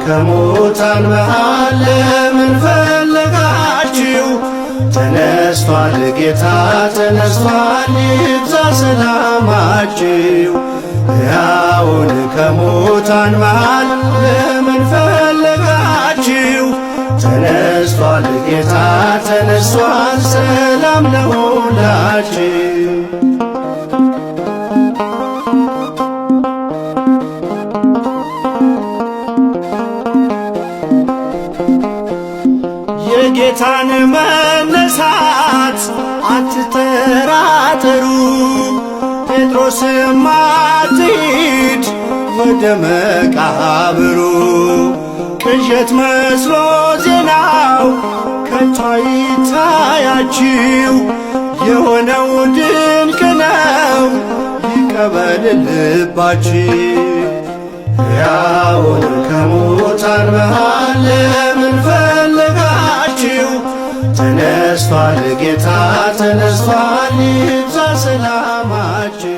ከሙታን መሃል ለምን ፈለጋችሁ? ተነስቷል ጌታ ተነስቷል፣ ይብዛ ሰላማችሁ። ሕያውን ከሙታን መሃል ለምን ፈለጋችሁ? ተነስቷል ጌታ ተነስቷል፣ ሰላም ለሁላችሁ። የጌታን መነሳት አትጠራጠሩ። ጴጥሮስም አትሂድ ወደ መቃብሩ። ቅዠት መስሎ ዜናው ከቶ አይታያችሁ፣ የሆነው ድንቅ ነው ይቀበል ልባችሁ። ሕያውን ከሙታን መሃል ለምን ፈለጋችሁ? ተነስቷል ጌታ ተነስቷል፣ ይብዛ ሰላማችሁ።